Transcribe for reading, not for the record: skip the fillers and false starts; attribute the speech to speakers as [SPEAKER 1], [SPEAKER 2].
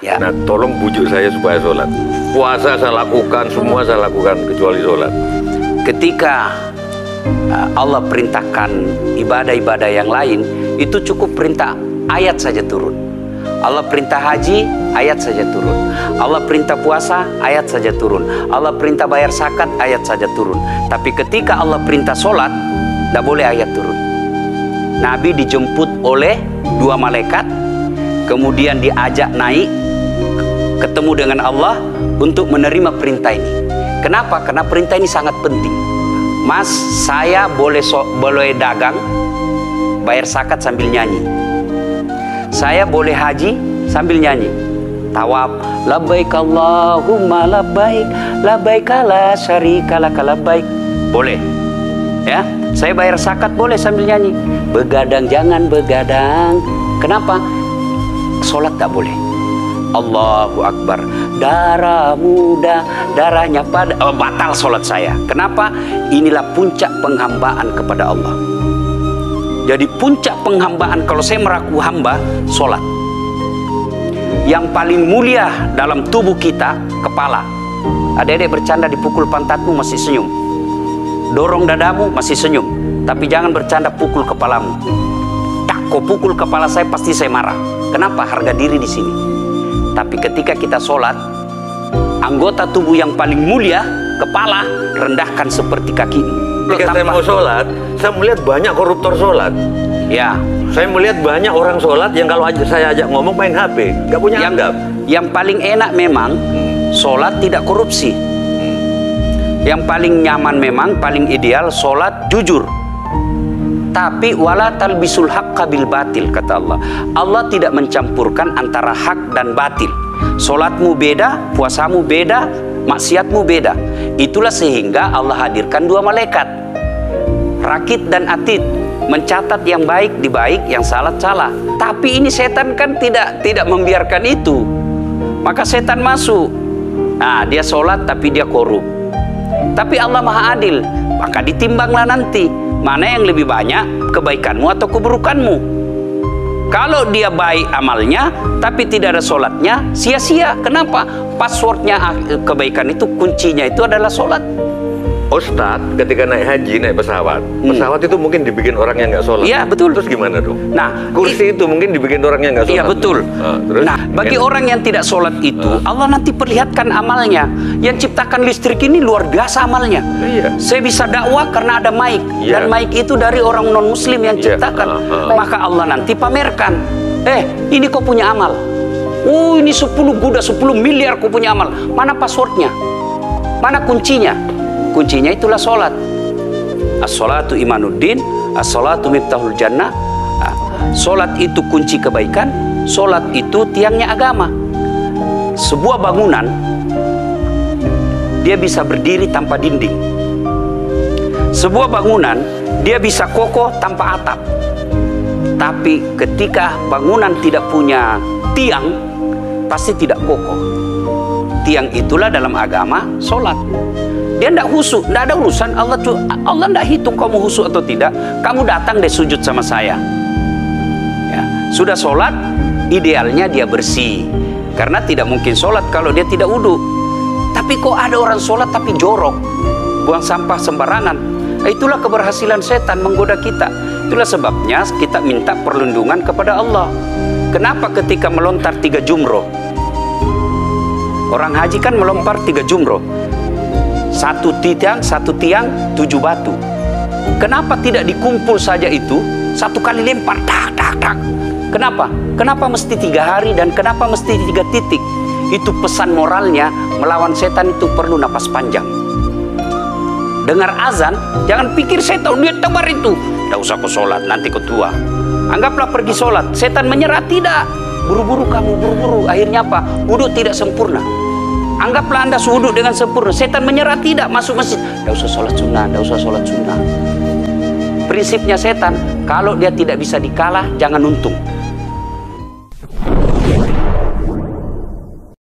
[SPEAKER 1] Ya.
[SPEAKER 2] Nah, tolong bujuk saya supaya sholat. Puasa saya lakukan, semua saya lakukan kecuali sholat.
[SPEAKER 1] Ketika Allah perintahkan ibadah-ibadah yang lain, itu cukup perintah ayat saja turun. Allah perintah haji, ayat saja turun. Allah perintah puasa, ayat saja turun. Allah perintah bayar zakat, ayat saja turun. Tapi ketika Allah perintah sholat, tidak boleh ayat turun. Nabi dijemput oleh 2 malaikat, kemudian diajak naik, ketemu dengan Allah untuk menerima perintah ini. Kenapa? Karena perintah ini sangat penting. Mas, saya boleh dagang, bayar zakat sambil nyanyi. Saya boleh haji sambil nyanyi. Tawaf, labbaik Allahumma labbaik, labbaik la syarika lak labbaik. Boleh. Ya, saya bayar zakat boleh sambil nyanyi. Begadang jangan begadang. Kenapa? Sholat tak boleh. Allahu Akbar. Darah muda, darahnya pada batal sholat saya. Kenapa? Inilah puncak penghambaan kepada Allah. Jadi puncak penghambaan kalau saya meraku hamba, sholat. Yang paling mulia dalam tubuh kita, kepala. Adik-adik bercanda dipukul pantatmu masih senyum. Dorong dadamu masih senyum. Tapi jangan bercanda pukul kepalamu. Tak, kau pukul kepala saya pasti saya marah. Kenapa? Harga diri di sini. Tapi ketika kita sholat, anggota tubuh yang paling mulia, kepala, rendahkan seperti kakimu.
[SPEAKER 2] Ketika saya mau sholat, saya melihat banyak koruptor sholat.
[SPEAKER 1] Ya.
[SPEAKER 2] Saya melihat banyak orang sholat yang kalau saya ajak ngomong main HP, nggak punya adab.
[SPEAKER 1] Yang paling enak memang sholat tidak korupsi. Yang paling nyaman memang, paling ideal sholat jujur. Tapi wala talbisul haqqa bil batil, kata Allah. Allah tidak mencampurkan antara hak dan batil. Sholatmu beda, puasamu beda, maksiatmu beda. Itulah sehingga Allah hadirkan 2 malaikat, Rakit dan Atid, mencatat yang baik di baik, yang salah salah. Tapi ini setan kan tidak membiarkan itu. Maka setan masuk. Nah, dia sholat tapi dia korup. Tapi Allah Maha Adil, maka ditimbanglah nanti mana yang lebih banyak, kebaikanmu atau keburukanmu. Kalau dia baik amalnya tapi tidak ada sholatnya, sia-sia. Kenapa? Passwordnya kebaikan itu, kuncinya itu adalah sholat.
[SPEAKER 2] Ustadz, ketika naik haji, naik pesawat, pesawat itu mungkin dibikin orang yang nggak sholat.
[SPEAKER 1] Iya, betul.
[SPEAKER 2] Terus gimana dong?
[SPEAKER 1] Nah,
[SPEAKER 2] kursi itu mungkin dibikin orang yang nggak sholat.
[SPEAKER 1] Iya, betul.
[SPEAKER 2] Terus,
[SPEAKER 1] nah, bagi orang yang tidak sholat itu, Allah nanti perlihatkan amalnya. Yang ciptakan listrik ini luar biasa amalnya.
[SPEAKER 2] Iya.
[SPEAKER 1] Saya bisa dakwah karena ada mic.
[SPEAKER 2] Iya.
[SPEAKER 1] Dan mic itu dari orang non-muslim yang ciptakan. Maka Allah nanti pamerkan. Ini kau punya amal. Ini 10 Buddha, 10 miliar kau punya amal. Mana passwordnya? Mana kuncinya? Kuncinya itulah sholat. As-sholatu imanuddin, as-sholatu miftahul jannah. Sholat itu kunci kebaikan, sholat itu tiangnya agama. Sebuah bangunan, dia bisa berdiri tanpa dinding. Sebuah bangunan, dia bisa kokoh tanpa atap. Tapi ketika bangunan tidak punya tiang, pasti tidak kokoh. Tiang itulah dalam agama sholat. Dia tidak khusyuk, tidak ada urusan. Allah tidak hitung kamu khusyuk atau tidak. Kamu datang deh sujud sama saya. Ya. Sudah sholat, idealnya dia bersih. Karena tidak mungkin sholat kalau dia tidak wudhu. Tapi kok ada orang sholat tapi jorok, buang sampah sembarangan. Itulah keberhasilan setan menggoda kita. Itulah sebabnya kita minta perlindungan kepada Allah. Kenapa ketika melontar 3 jumroh? Orang haji kan melempar 3 jumroh. 1 tiang, 7 batu. Kenapa tidak dikumpul saja itu? 1 kali lempar, tak, tak, tak. Kenapa? Kenapa mesti 3 hari dan kenapa mesti 3 titik? Itu pesan moralnya, melawan setan itu perlu napas panjang. Dengar azan, jangan pikir saya tahu dia tebar itu. Tidak usah kau sholat, nanti kau tua. Anggaplah pergi sholat. Setan menyerah, tidak. Buru-buru kamu, buru-buru. Akhirnya apa? Wudhu tidak sempurna. Anggaplah Anda wudhu dengan sempurna. Setan menyerah, tidak. Masuk masjid. Tidak usah sholat sunnah, tidak usah sholat sunnah. Prinsipnya setan, kalau dia tidak bisa dikalah, jangan untung.